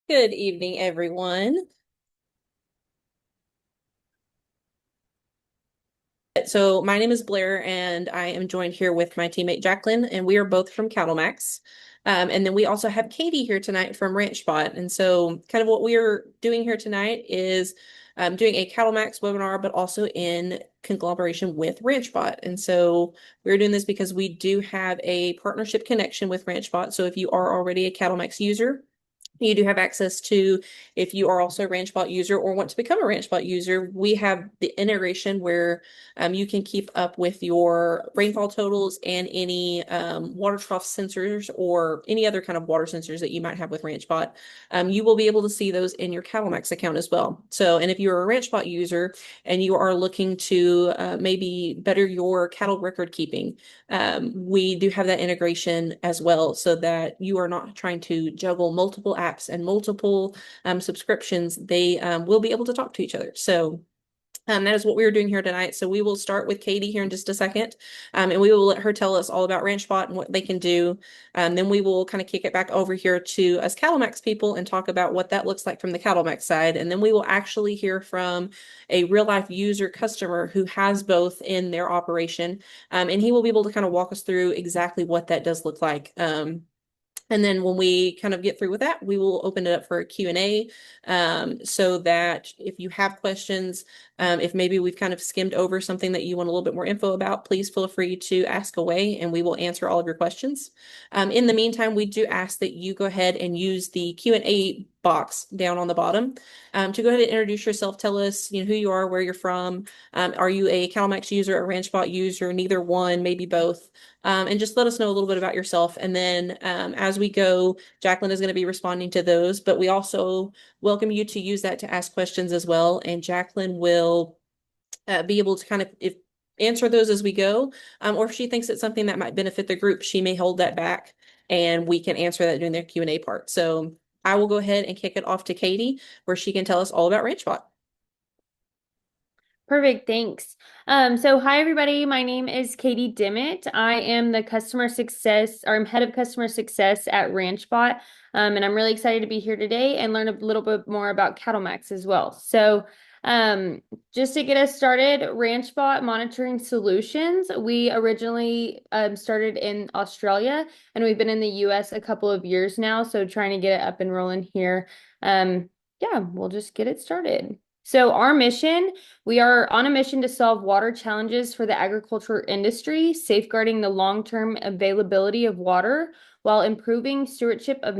Good evening, everyone. So, my name is Blair, and I am joined here with my teammate Jacqueline, and we are both from CattleMax. And then we also have Katie here tonight from Ranchbot. And so, kind of what we are doing here tonight is doing a CattleMax webinar, but also in conglomeration with Ranchbot. And so, we're doing this because we do have a partnership connection with Ranchbot. So, if you are already a CattleMax user, you do have access to, if you are also a Ranchbot user or want to become a Ranchbot user, we have the integration where you can keep up with your rainfall totals and any water trough sensors or any other kind of water sensors that you might have with Ranchbot. You will be able to see those in your CattleMax account as well. So, and if you're a Ranchbot user and you are looking to maybe better your cattle record keeping, we do have that integration as well so that you are not trying to juggle multiple apps and multiple subscriptions. They will be able to talk to each other. So that is what we are doing here tonight. So we will start with Katie here in just a second, and we will let her tell us all about Ranchbot and what they can do. Then we will kind of kick it back over here to us CattleMax people and talk about what that looks like from the CattleMax side. And then we will actually hear from a real life user customer who has both in their operation, and he will be able to kind of walk us through exactly what that does look like. And then when we kind of get through with that, we will open it up for a Q&A, so that if you have questions, if maybe we've kind of skimmed over something that you want a little bit more info about, please feel free to ask away and we will answer all of your questions. In the meantime, we do ask that you go ahead and use the Q&A box down on the bottom to go ahead and introduce yourself. Tell us, who you are, where you're from. Are you a CattleMax user, a Ranchbot user, neither one, maybe both? And just let us know a little bit about yourself. And then as we go, Jacqueline is going to be responding to those, but we also welcome you to use that to ask questions as well. And Jacqueline will be able to kind of answer those as we go. Or if she thinks it's something that might benefit the group, she may hold that back and we can answer that during their Q&A part. So I will go ahead and kick it off to Katie, where she can tell us all about Ranchbot. Perfect, thanks. So hi everybody, my name is Katie Dimmitt. I am the customer success, or I'm head of customer success at Ranchbot. And I'm really excited to be here today and learn a little bit more about CattleMax as well. So just to get us started, Ranchbot Monitoring Solutions, we originally started in Australia and we've been in the US a couple of years now. So trying to get it up and rolling here. Yeah, we'll just get it started. So our mission, we are on a mission to solve water challenges for the agriculture industry, safeguarding the long-term availability of water while improving stewardship of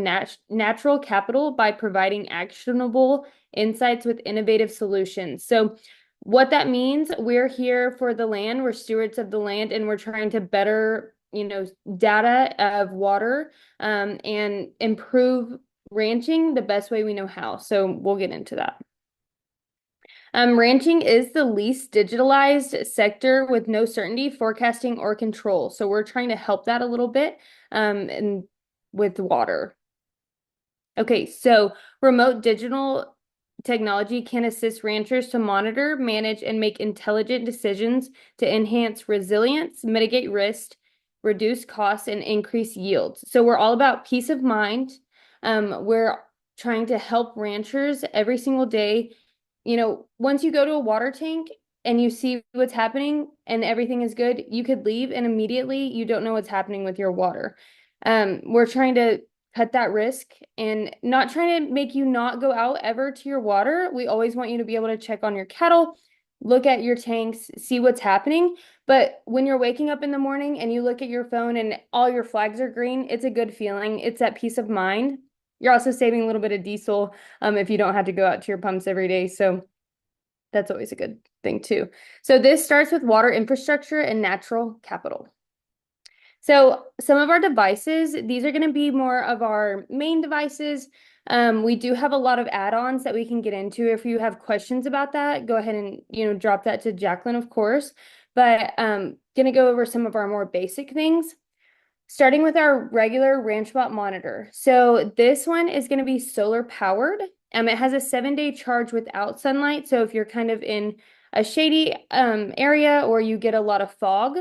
natural capital by providing actionable insights with innovative solutions. So what that means, we're here for the land, we're stewards of the land, and we're trying to better, data of water and improve ranching the best way we know how. So we'll get into that. Ranching is the least digitalized sector with no certainty, forecasting, or control. So we're trying to help that a little bit and with water. Okay, so remote digital technology can assist ranchers to monitor, manage, and make intelligent decisions to enhance resilience, mitigate risk, reduce costs, and increase yields. So we're all about peace of mind. We're trying to help ranchers every single day. Once you go to a water tank and you see what's happening and everything is good, you could leave and immediately you don't know what's happening with your water. We're trying to cut that risk and not trying to make you not go out ever to your water. We always want you to be able to check on your cattle, look at your tanks, see what's happening. But when you're waking up in the morning and you look at your phone and all your flags are green, it's a good feeling. It's that peace of mind. You're also saving a little bit of diesel if you don't have to go out to your pumps every day. So that's always a good thing too. So this starts with water infrastructure and natural capital. So some of our devices, these are going to be more of our main devices. We do have a lot of add-ons that we can get into. If you have questions about that, go ahead and drop that to Jacqueline, of course. But going to go over some of our more basic things. Starting with our regular Ranchbot monitor. So this one is going to be solar powered. It has a 7-day charge without sunlight. So if you're kind of in a shady area or you get a lot of fog,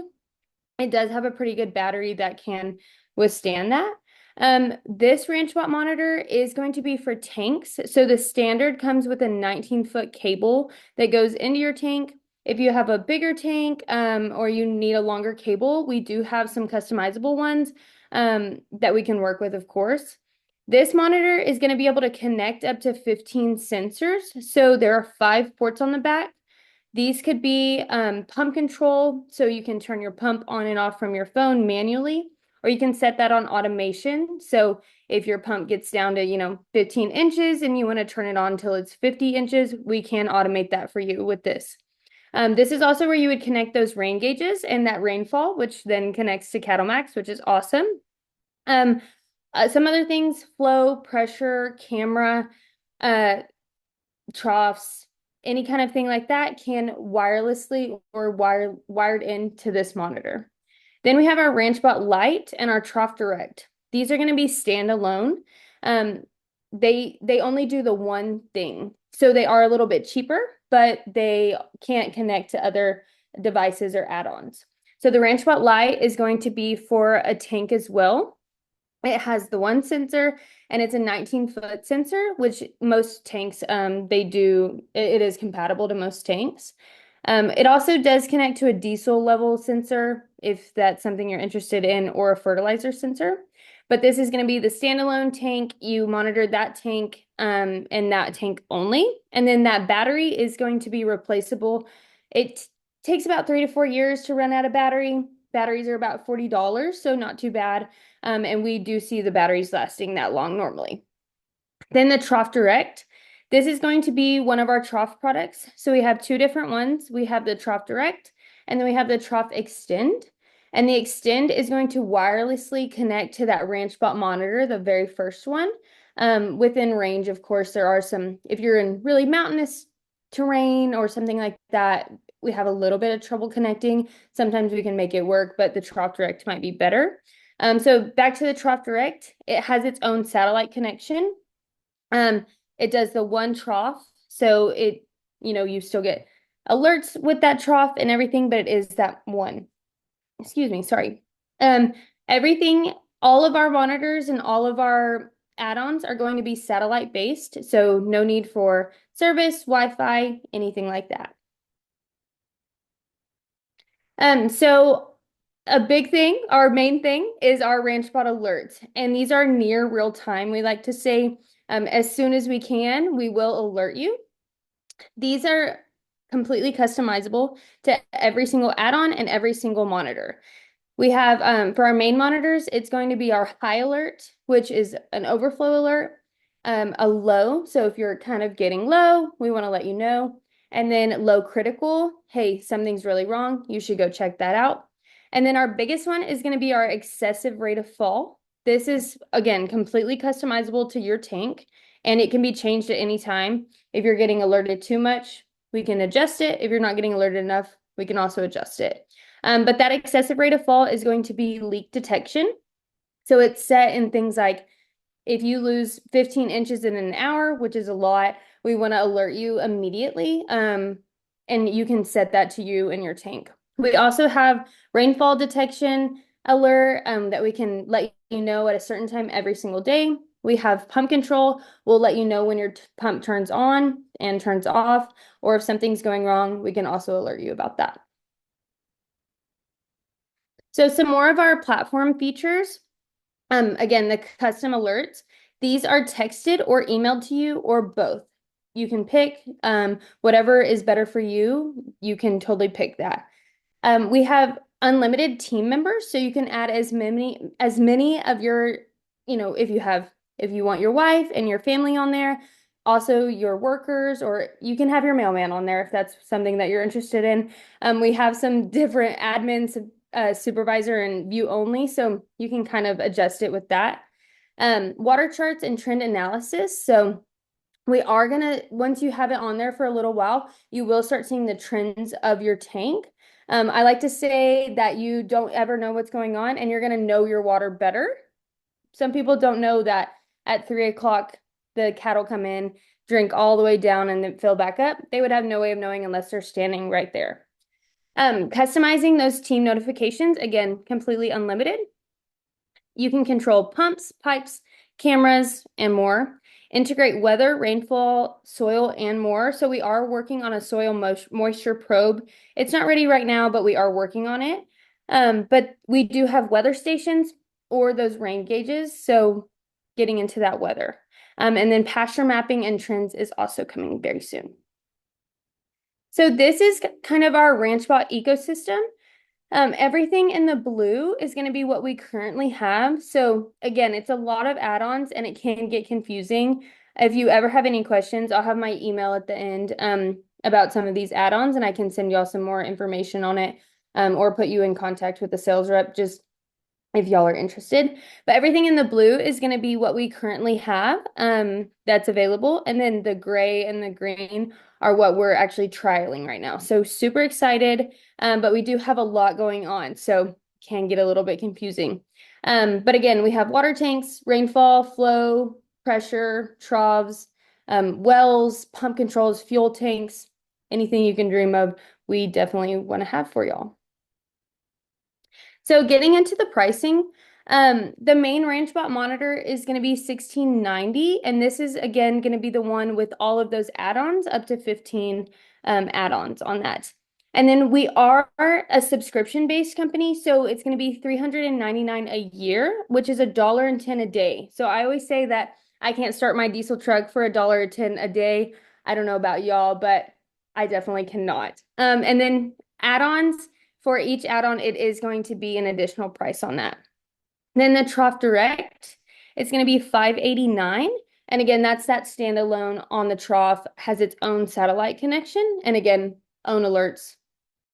it does have a pretty good battery that can withstand that. This Ranchbot monitor is going to be for tanks. So the standard comes with a 19-foot cable that goes into your tank. If you have a bigger tank, or you need a longer cable, we do have some customizable ones, that we can work with, of course. This monitor is going to be able to connect up to 15 sensors. So there are 5 ports on the back. These could be pump control, so you can turn your pump on and off from your phone manually, or you can set that on automation. So if your pump gets down to, 15 inches and you want to turn it on until it's 50 inches, we can automate that for you with this. This is also where you would connect those rain gauges and that rainfall, which then connects to CattleMax, which is awesome. Um, some other things, flow, pressure, camera, uh, troughs, any kind of thing like that can wirelessly or wired into this monitor. Then we have our Ranchbot Lite and our Trough Direct. These are going to be standalone. Um, they only do the one thing. So they are a little bit cheaper, but they can't connect to other devices or add-ons. So the Ranchbot Lite is going to be for a tank as well. It has the one sensor and it's a 19-foot sensor, which most tanks, they do, it is compatible to most tanks. It also does connect to a diesel level sensor if that's something you're interested in, or a fertilizer sensor. But this is going to be the standalone tank. You monitor that tank, and that tank only. And then that battery is going to be replaceable. It takes about 3 to 4 years to run out of battery. Batteries are about $40, so not too bad. And we do see the batteries lasting that long normally. Then the Trough Direct. This is going to be one of our trough products. So we have 2 different ones. We have the Trough Direct, and then we have the Trough Extend. And the Extend is going to wirelessly connect to that Ranchbot monitor, the very first one. Within range, of course, there are some, if you're in really mountainous terrain or something like that, we have a little bit of trouble connecting. Sometimes we can make it work, but the Trough Direct might be better. So back to the Trough Direct, it has its own satellite connection. It does the one trough, so you still get alerts with that trough and everything, but it is that one. Excuse me, sorry. Um, everything, all of our monitors and all of our add-ons are going to be satellite based, so no need for service, Wi-Fi, anything like that. So a big thing, our main thing, is our Ranchbot alerts, and these are near real time. We like to say, as soon as we can, we will alert you. These are completely customizable to every single add-on and every single monitor. We have, for our main monitors, it's going to be our high alert, which is an overflow alert, a low. So if you're kind of getting low, we want to let you know. And then low critical, hey, something's really wrong. You should go check that out. And then our biggest one is going to be our excessive rate of fall. This is, again, completely customizable to your tank, and it can be changed at any time. If you're getting alerted too much, we can adjust it. If you're not getting alerted enough, we can also adjust it. But that excessive rate of fall is going to be leak detection. So it's set in things like, if you lose 15 inches in an hour, which is a lot, we want to alert you immediately. And you can set that to you in your tank. We also have rainfall detection alert, that we can let you know at a certain time every single day. We have pump control. We'll let you know when your pump turns on and turns off, or if something's going wrong, we can also alert you about that. So some more of our platform features. Again, the custom alerts. These are texted or emailed to you, or both. You can pick whatever is better for you. You can totally pick that. We have unlimited team members, so you can add as many of your, if you want your wife and your family on there, also your workers, or you can have your mailman on there if that's something that you're interested in. We have some different admins, supervisor and view only, so you can kind of adjust it with that. Water charts and trend analysis. So we are gonna, once you have it on there for a little while, you will start seeing the trends of your tank. I like to say that you don't ever know what's going on, and you're gonna know your water better. Some people don't know that at 3 o'clock, the cattle come in, drink all the way down, and then fill back up. They would have no way of knowing unless they're standing right there. Customizing those team notifications, again, completely unlimited. You can control pumps, pipes, cameras, and more. Integrate weather, rainfall, soil, and more. So we are working on a soil moisture probe. It's not ready right now, but we are working on it. But we do have weather stations or those rain gauges. So getting into that weather. And then pasture mapping and trends is also coming very soon. So this is kind of our Ranchbot ecosystem. Everything in the blue is going to be what we currently have. So again, it's a lot of add-ons and it can get confusing. If you ever have any questions, I'll have my email at the end about some of these add-ons and I can send y'all some more information on it or put you in contact with the sales rep just if y'all are interested. But everything in the blue is going to be what we currently have that's available. And then the gray and the green are what we're actually trialing right now. So super excited, but we do have a lot going on. So can get a little bit confusing. But again, we have water tanks, rainfall, flow, pressure, troughs, wells, pump controls, fuel tanks, anything you can dream of, we definitely want to have for y'all. So getting into the pricing, the main Ranchbot monitor is going to be $16.90, and this is again going to be the one with all of those add-ons, up to 15 add-ons on that. And then we are a subscription-based company, so it's going to be $399 a year, which is $1.10 a day. So I always say that I can't start my diesel truck for $1.10 a day. I don't know about y'all, but I definitely cannot. And then add-ons. For each add-on, it is going to be an additional price on that. Then the Trough Direct, it's going to be $589. And again, that's that standalone on the trough, has its own satellite connection. And again, own alerts,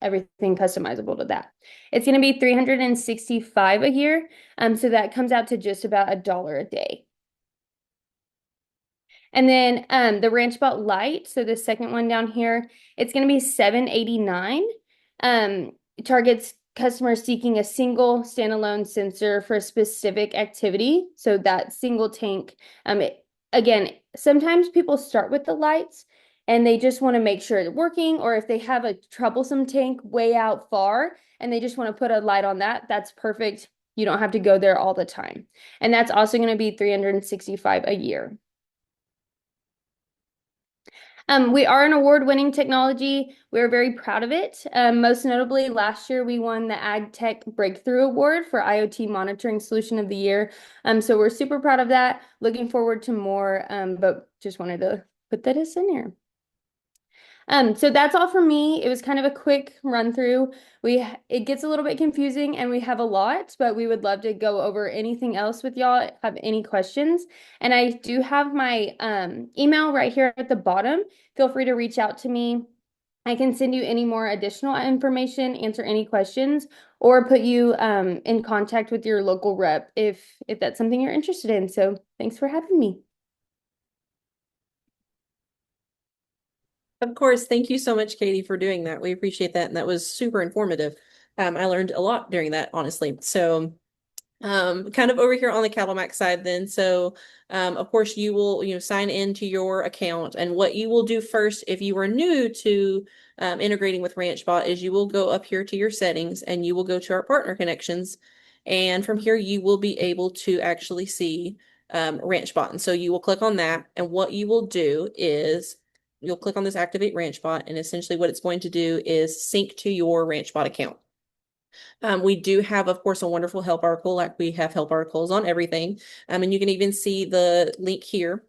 everything customizable to that. It's going to be $365 a year. So that comes out to just about $1 a day. And then the Ranchbot Lite, so the second one down here, it's going to be $789. It targets customers seeking a single standalone sensor for a specific activity. So that single tank, again, sometimes people start with the lights and they just want to make sure it's working, or if they have a troublesome tank way out far and they just want to put a light on that, that's perfect. You don't have to go there all the time. And that's also going to be $365 a year. We are an award-winning technology. We're very proud of it. Most notably, last year we won the Ag Tech Breakthrough Award for IoT Monitoring Solution of the Year. So we're super proud of that. Looking forward to more, but just wanted to put that as in here. So that's all for me. It was kind of a quick run through. It gets a little bit confusing and we have a lot, but we would love to go over anything else with y'all, have any questions. And I do have my email right here at the bottom. Feel free to reach out to me. I can send you any more additional information, answer any questions, or put you in contact with your local rep if that's something you're interested in. So thanks for having me. Of course, thank you so much, Katie, for doing that. We appreciate that. And that was super informative. I learned a lot during that, honestly. So kind of over here on the CattleMax side then. So of course you will, sign into your account, and what you will do first if you are new to integrating with Ranchbot is you will go up here to your settings and you will go to our partner connections. And from here you will be able to actually see Ranchbot. And so you will click on that, and what you will do is you'll click on this activate Ranchbot, and essentially what it's going to do is sync to your Ranchbot account. We do have, of course, a wonderful help article, like we have help articles on everything. And you can even see the link here.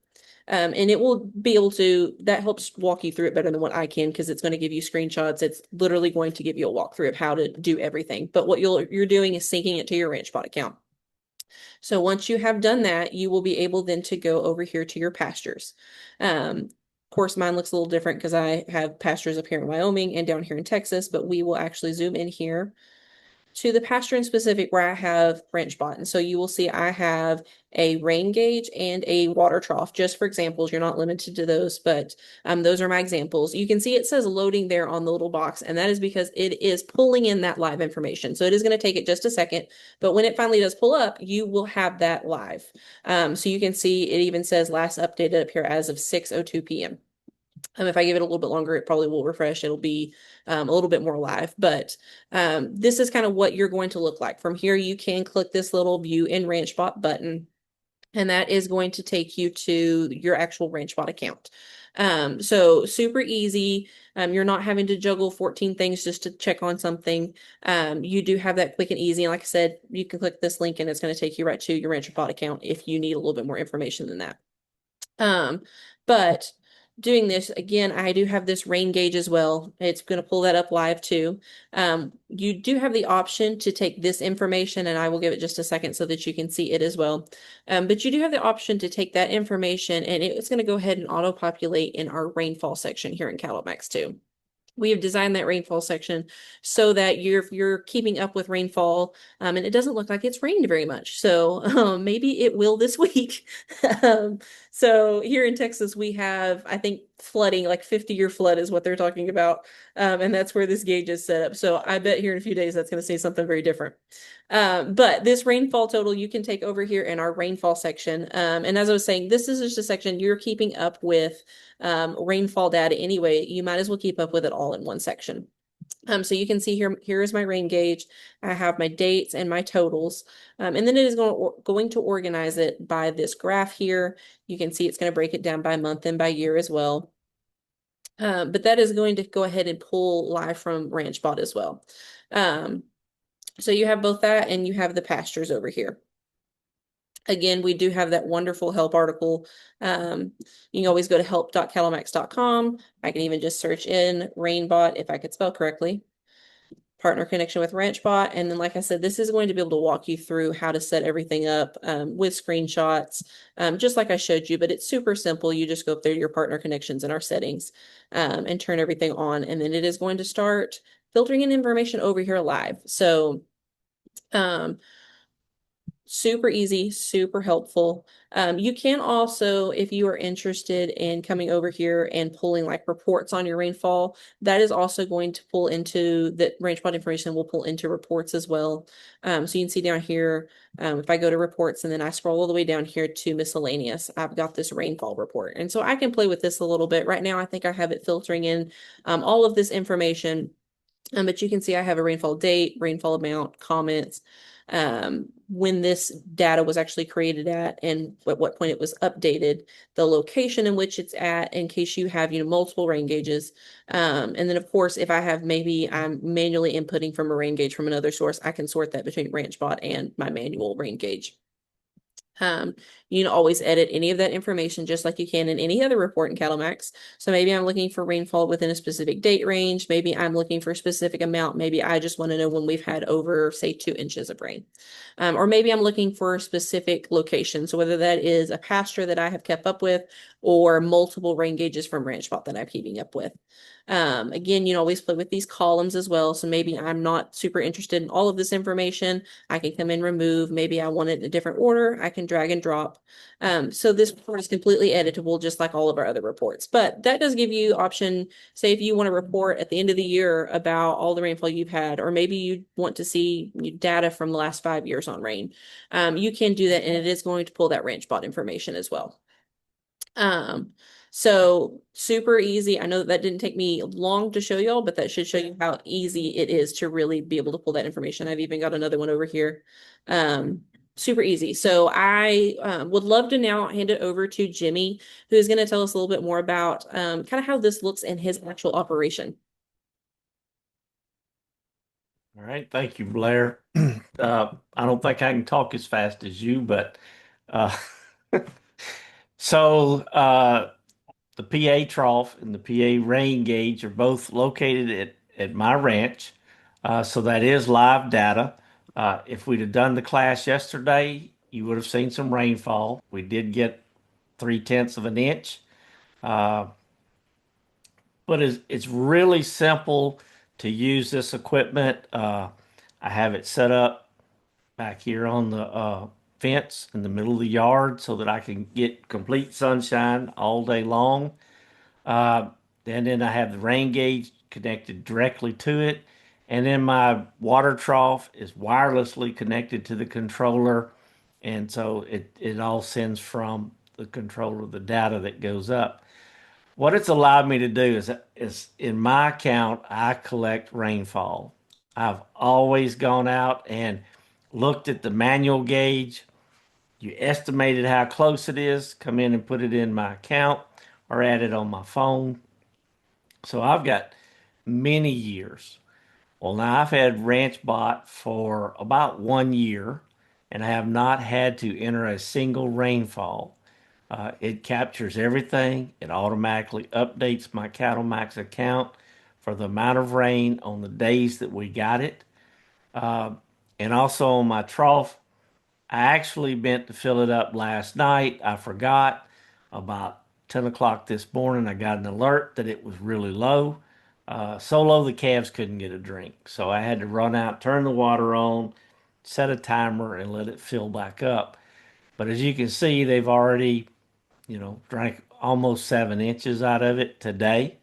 And it will be able to, that helps walk you through it better than what I can, because it's going to give you screenshots. It's literally going to give you a walkthrough of how to do everything. But what you're doing is syncing it to your Ranchbot account. So once you have done that, you will be able then to go over here to your pastures. Of course, mine looks a little different because I have pastures up here in Wyoming and down here in Texas, but we will actually zoom in here to the pasture in specific where I have Ranchbot. And so you will see I have a rain gauge and a water trough. Just for examples, you're not limited to those, but those are my examples. You can see it says loading there on the little box, and that is because it is pulling in that live information. So it is going to take it just a second, but when it finally does pull up, you will have that live. So you can see it even says last updated up here as of 6:02 p.m. If I give it a little bit longer, it probably will refresh. It'll be a little bit more live, but this is kind of what you're going to look like. From here, you can click this little view in Ranchbot button, and that is going to take you to your actual Ranchbot account. So super easy. You're not having to juggle 14 things just to check on something. You do have that quick and easy. And like I said, you can click this link and it's going to take you right to your Ranchbot account if you need a little bit more information than that. But doing this again, I do have this rain gauge as well. It's going to pull that up live too. You do have the option to take this information, and I will give it just a second so that you can see it as well. But you do have the option to take that information, and it's going to go ahead and auto-populate in our rainfall section here in CattleMax too. We have designed that rainfall section so that you're keeping up with rainfall, and it doesn't look like it's rained very much. So maybe it will this week. um, so here in Texas, we have, I think, flooding, like 50-year flood is what they're talking about, and that's where this gauge is set up. So I bet here in a few days that's going to say something very different. But this rainfall total you can take over here in our rainfall section. And as I was saying, this is just a section you're keeping up with rainfall data anyway. You might as well keep up with it all in one section. So you can see here is my rain gauge. I have my dates and my totals. And then it is going to organize it by this graph here. You can see it's going to break it down by month and by year as well. But that is going to go ahead and pull live from Ranchbot as well. So you have both that and you have the pastures over here. Again, we do have that wonderful help article. You can always go to help.cattlemax.com. I can even just search in Rainbot if I could spell correctly. Partner connection with Ranchbot. And then, like I said, this is going to be able to walk you through how to set everything up with screenshots, just like I showed you, but it's super simple. You just go up there to your partner connections and our settings and turn everything on. And then it is going to start filtering in information over here live. So super easy, super helpful. You can also, if you are interested in coming over here and pulling like reports on your rainfall, that is also going to pull into the Ranchbot information will pull into reports as well. So you can see down here, if I go to reports and then I scroll all the way down here to miscellaneous, I've got this rainfall report. And so I can play with this a little bit. Right now, I think I have it filtering in all of this information. But you can see I have a rainfall date, rainfall amount, comments, when this data was actually created at, and at what point it was updated, the location in which it's at, in case you have, multiple rain gauges. And then of course, if I have maybe I'm manually inputting from a rain gauge from another source, I can sort that between Ranchbot and my manual rain gauge. You can always edit any of that information just like you can in any other report in CattleMax. So maybe I'm looking for rainfall within a specific date range. Maybe I'm looking for a specific amount. Maybe I just want to know when we've had over, say, 2 inches of rain. Or maybe I'm looking for a specific location. So whether that is a pasture that I have kept up with or multiple rain gauges from Ranchbot that I'm keeping up with. Again, you can always play with these columns as well. So maybe I'm not super interested in all of this information. I can come in, remove. Maybe I want it in a different order. I can drag and drop. So this report is completely editable, just like all of our other reports. But that does give you option, say if you want to report at the end of the year about all the rainfall you've had, or maybe you want to see data from the last 5 years on rain. You can do that, and it is going to pull that Ranchbot information as well. So super easy. I know that didn't take me long to show y'all, but that should show you how easy it is to really be able to pull that information. I've even got another one over here. Super easy. So I would love to now hand it over to Jimmy, who's going to tell us a little bit more about kind of how this looks in his actual operation. All right, thank you, Blair. I don't think I can talk as fast as you, but uh, so the PA trough and the PA rain gauge are both located at my ranch. So that is live data. If we'd have done the class yesterday, you would have seen some rainfall. We did get 3/10 of an inch. Uh, but it's really simple to use this equipment. I have it set up back here on the fence in the middle of the yard so that I can get complete sunshine all day long. Uh, and then I have the rain gauge connected directly to it. And then my water trough is wirelessly connected to the controller. And so it all sends from the controller the data that goes up. What it's allowed me to do is in my account, I collect rainfall. I've always gone out and looked at the manual gauge. You estimated how close it is, come in and put it in my account or add it on my phone. So I've got many years. Well, now I've had Ranchbot for about 1 year, and I have not had to enter a single rainfall. It captures everything. It automatically updates my CattleMax account for the amount of rain on the days that we got it. Uh, and also on my trough, I actually meant to fill it up last night. I forgot. About 10 o'clock this morning, I got an alert that it was really low. So low the calves couldn't get a drink. So I had to run out, turn the water on, set a timer, and let it fill back up. But as you can see, they've already, drank almost 7 inches out of it today.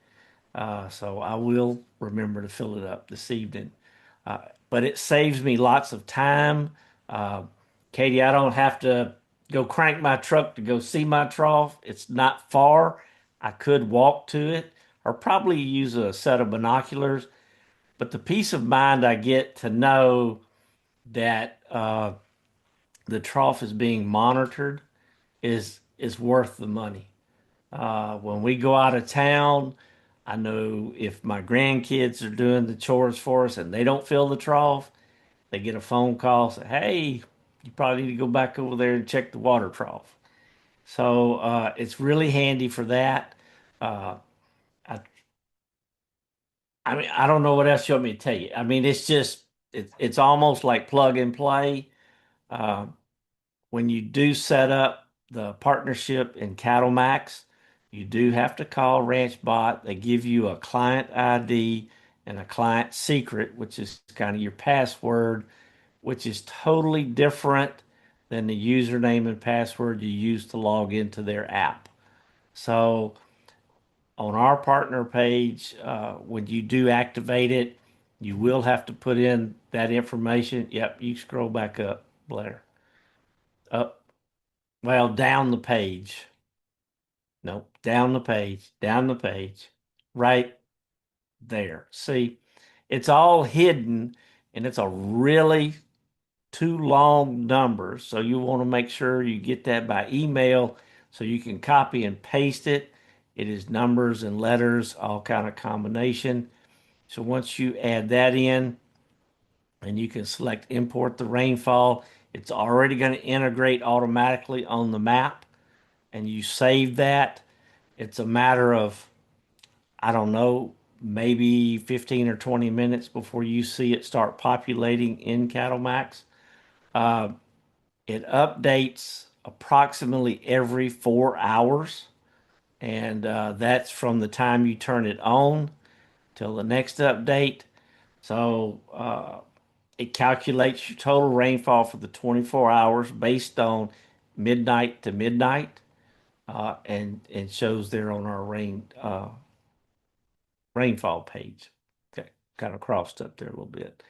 So I will remember to fill it up this evening. But it saves me lots of time. Uh, Katie, I don't have to go crank my truck to go see my trough. It's not far. I could walk to it or probably use a set of binoculars. But the peace of mind I get to know that the trough is being monitored is worth the money. When we go out of town, I know if my grandkids are doing the chores for us and they don't fill the trough, they get a phone call, say, "Hey, you probably need to go back over there and check the water trough." So it's really handy for that. Uh, I, I mean, I don't know what else you want me to tell you. I mean, it's almost like plug and play. Uh, when you do set up the partnership in CattleMax, you do have to call RanchBot. They give you a client ID and a client secret, which is kind of your password, which is totally different than the username and password you use to log into their app. So on our partner page, when you do activate it, you will have to put in that information. Yep, you scroll back up, Blair. Up, well, down the page. Nope, down the page, right there. See, it's all hidden and it's a really too long numbers. So you want to make sure you get that by email so you can copy and paste it. It is numbers and letters, all kind of combination. So once you add that in and you can select import the rainfall, it's already going to integrate automatically on the map and you save that. It's a matter of, I don't know, maybe 15 or 20 minutes before you see it start populating in CattleMax. Uh, It updates approximately every 4 hours, and that's from the time you turn it on till the next update. So it calculates your total rainfall for the 24 hours based on midnight to midnight, and shows there on our rainfall page. Okay, kind of crossed up there a little bit.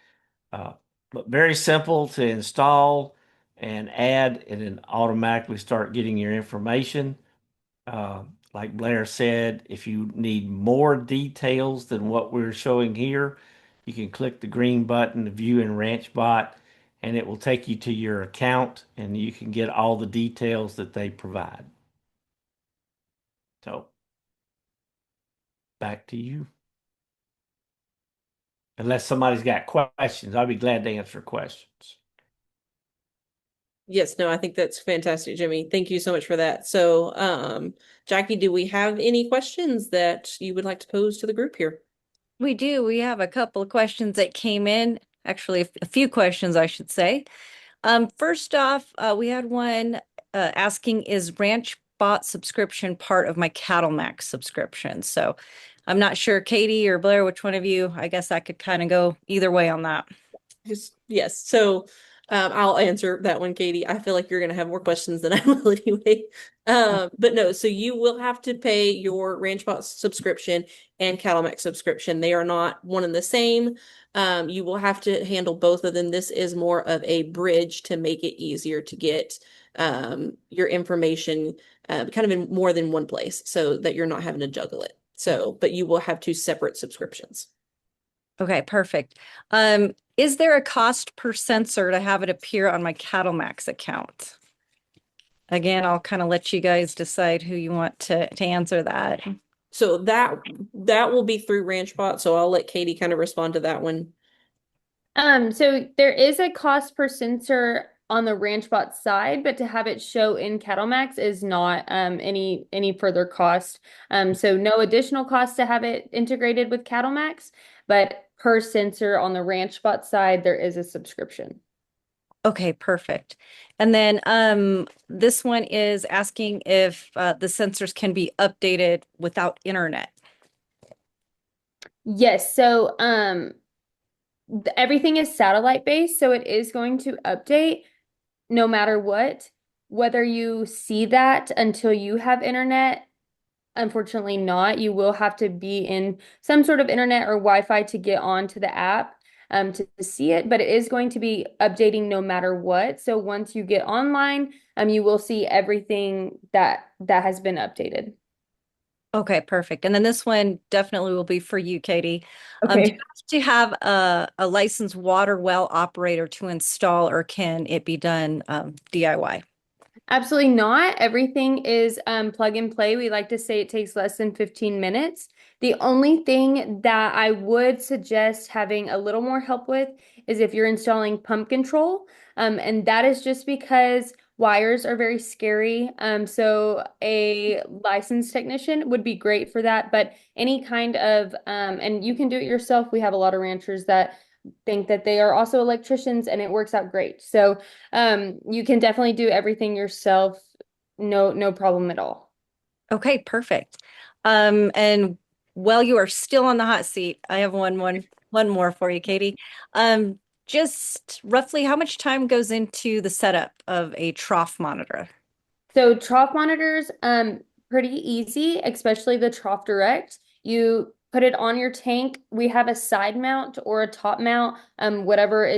Uh, but very simple to install and add, and then automatically start getting your information. Uh, like Blair said, if you need more details than what we're showing here, you can click the green button to view in RanchBot, and it will take you to your account, and you can get all the details that they provide. So, back to you. Unless somebody's got questions, I'll be glad to answer questions. Yes, no, I think that's fantastic, Jimmy. Thank you so much for that. So, Jackie, do we have any questions that you would like to pose to the group here? We do. We have a couple of questions that came in. Actually, a few questions, I should say. First off, we had one asking, is Ranchbot subscription part of my CattleMax subscription? So I'm not sure, Katie or Blair, which one of you, I guess I could kind of go either way on that. Yes. So I'll answer that one, Katie. I feel like you're going to have more questions than I will anyway. But no, so you will have to pay your Ranchbot subscription and CattleMax subscription. They are not one and the same. You will have to handle both of them. This is more of a bridge to make it easier to get your information kind of in more than one place so that you're not having to juggle it. So, but you will have two separate subscriptions. Okay, perfect. Is there a cost per sensor to have it appear on my CattleMax account? Again, I'll kind of let you guys decide who you want to answer that. So that will be through Ranchbot. So I'll let Katie kind of respond to that one. So there is a cost per sensor on the Ranchbot side, but to have it show in CattleMax is not any further cost. So no additional cost to have it integrated with CattleMax, but per sensor on the Ranchbot side, there is a subscription. Okay, perfect. And then this one is asking if the sensors can be updated without internet. Yes, so everything is satellite based, so it is going to update no matter what. Whether you see that until you have internet, unfortunately not. You will have to be in some sort of internet or Wi-Fi to get onto the app to see it, but it is going to be updating no matter what. So once you get online, you will see everything that has been updated. Okay, perfect. And then this one definitely will be for you, Katie. Do you Okay. have to have a licensed water well operator to install, or can it be done DIY? Absolutely not. Everything is plug and play. We like to say it takes less than 15 minutes. The only thing that I would suggest having a little more help with is if you're installing pump control. And that is just because wires are very scary. So a licensed technician would be great for that. But any kind of, and you can do it yourself. We have a lot of ranchers that think that they are also electricians and it works out great. So you can definitely do everything yourself. No problem at all. Okay, perfect. And while you are still on the hot seat, I have one more for you, Katie. Um, just roughly how much time goes into the setup of a trough monitor? So trough monitors, pretty easy, especially the Trough Direct. You put it on your tank. We have a side mount or a top mount, whatever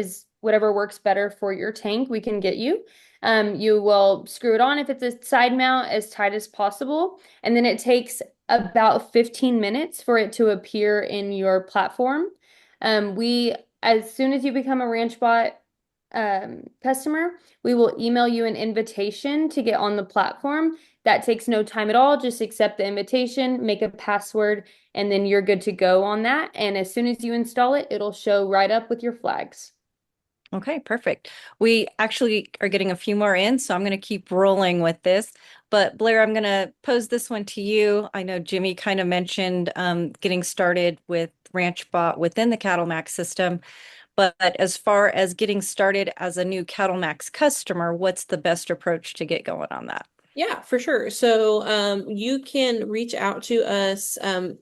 works better for your tank, we can get you. You will screw it on if it's a side mount as tight as possible, and then it takes about 15 minutes for it to appear in your platform. We, as soon as you become a RanchBot customer, we will email you an invitation to get on the platform. That takes no time at all. Just accept the invitation, make a password, and then you're good to go on that. And as soon as you install it, it'll show right up with your flags. Okay, perfect. We actually are getting a few more in, so I'm going to keep rolling with this. But Blair, I'm going to pose this one to you. I know Jimmy kind of mentioned getting started with RanchBot within the CattleMax system. But as far as getting started as a new CattleMax customer, what's the best approach to get going on that? Yeah, for sure. So you can reach out to us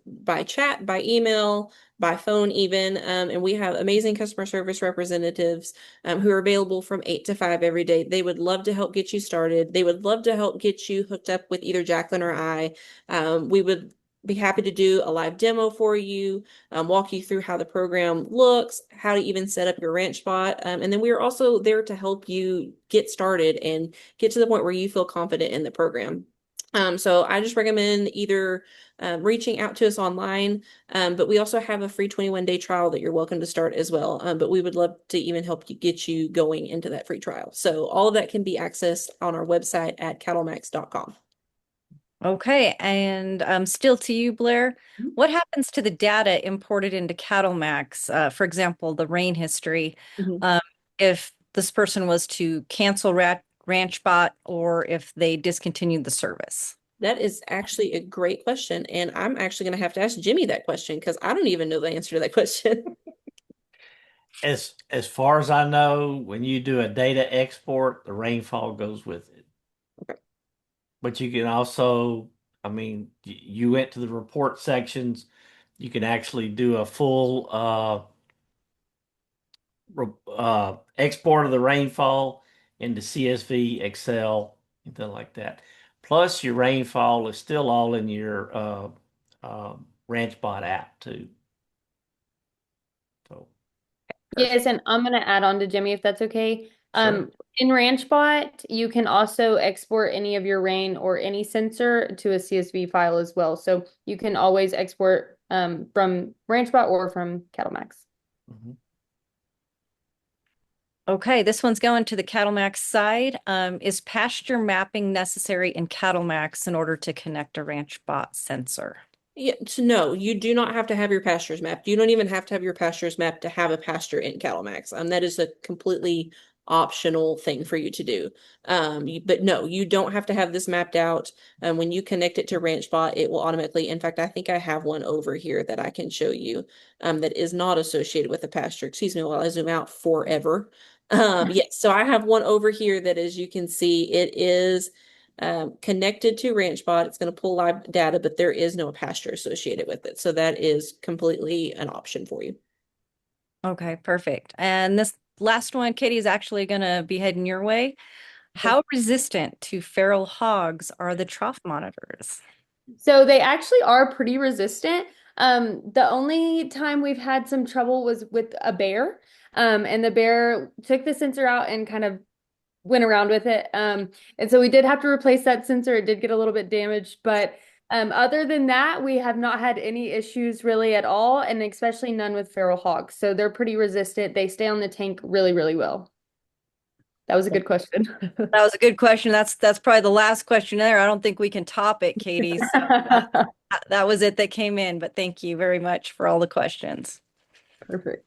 by chat, by email, by phone even. And we have amazing customer service representatives who are available from 8 to 5 every day. They would love to help get you started. They would love to help get you hooked up with either Jacqueline or I. We would be happy to do a live demo for you, walk you through how the program looks, how to even set up your ranch spot. And then we are also there to help you get started and get to the point where you feel confident in the program. So I just recommend either reaching out to us online, but we also have a free 21-day trial that you're welcome to start as well. But we would love to even help you get you going into that free trial. So all of that can be accessed on our website at cattlemax.com. Okay, and still to you, Blair. What happens to the data imported into CattleMax? For example, the rain history. Mhm. Um, if this person was to cancel RanchBot or if they discontinued the service. That is actually a great question. And I'm actually going to have to ask Jimmy that question because I don't even know the answer to that question. As far as I know, when you do a data export, the rainfall goes with it. Okay. But you can also, I mean, you went to the report sections. You can actually do a full export of the rainfall into CSV, Excel, anything like that. Plus, your rainfall is still all in your uh, Ranchbot app too. So, Yes, and I'm gonna add on to Jimmy if that's okay. sure. In Ranchbot, you can also export any of your rain or any sensor to a CSV file as well. So you can always export from Ranchbot or from CattleMax. Mhm. Okay, this one's going to the CattleMax side. Is pasture mapping necessary in CattleMax in order to connect a RanchBot sensor? Yeah, so no, you do not have to have your pastures mapped. You don't even have to have your pastures mapped to have a pasture in CattleMax. That is a completely optional thing for you to do. But no, you don't have to have this mapped out. When you connect it to RanchBot, it will automatically, in fact, I think I have one over here that I can show you that is not associated with the pasture. Excuse me while I zoom out forever. Yes, so I have one over here that, as you can see, it is connected to Ranchbot. It's going to pull live data, but there is no pasture associated with it. So that is completely an option for you. Okay, perfect. And this last one, Katie, is actually going to be heading your way. Okay. How resistant to feral hogs are the trough monitors? So they actually are pretty resistant. The only time we've had some trouble was with a bear. And the bear took the sensor out and kind of went around with it. And so we did have to replace that sensor. It did get a little bit damaged, but other than that, we have not had any issues really at all, and especially none with feral hogs. So they're pretty resistant. They stay on the tank really, really well. That was a good question. That was a good question. That's probably the last question there. I don't think we can top it, Katie. So that was it that came in, but thank you very much for all the questions. Perfect.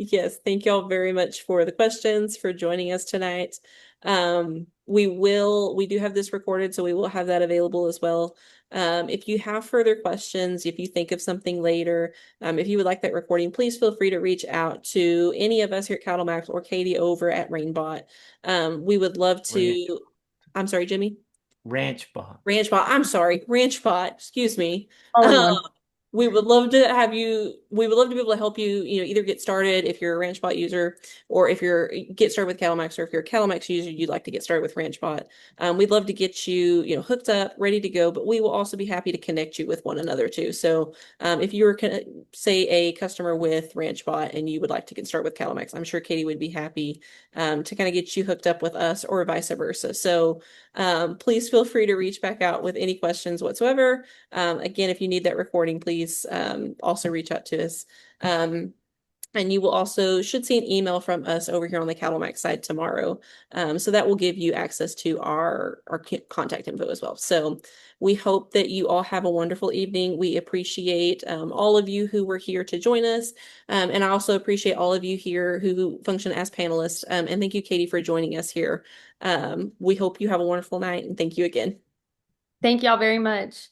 Yes, thank y'all very much for the questions, for joining us tonight. We do have this recorded, so we will have that available as well. If you have further questions, if you think of something later, if you would like that recording, please feel free to reach out to any of us here at CattleMax or Katie over at Rainbot. We would love to, I'm sorry, Jimmy. Ranchbot. Ranchbot. I'm sorry, Ranchbot. Excuse me. All in Um, one. we would love to have you. We would love to be able to help you. Either get started if you're a Ranchbot user, or if you're get started with CattleMax, or if you're a CattleMax user, you'd like to get started with Ranchbot. We'd love to get you, hooked up, ready to go. But we will also be happy to connect you with one another too. So, if you were, say, a customer with Ranchbot and you would like to get started with CattleMax, I'm sure Katie would be happy to kind of get you hooked up with us, or vice versa. So. Please feel free to reach back out with any questions whatsoever. Again, if you need that recording, please also reach out to us. And you will also should see an email from us over here on the CattleMax side tomorrow. So that will give you access to our contact info as well. So we hope that you all have a wonderful evening. We appreciate all of you who were here to join us. And I also appreciate all of you here who function as panelists. And thank you, Katie, for joining us here. We hope you have a wonderful night, and thank you again. Thank y'all very much.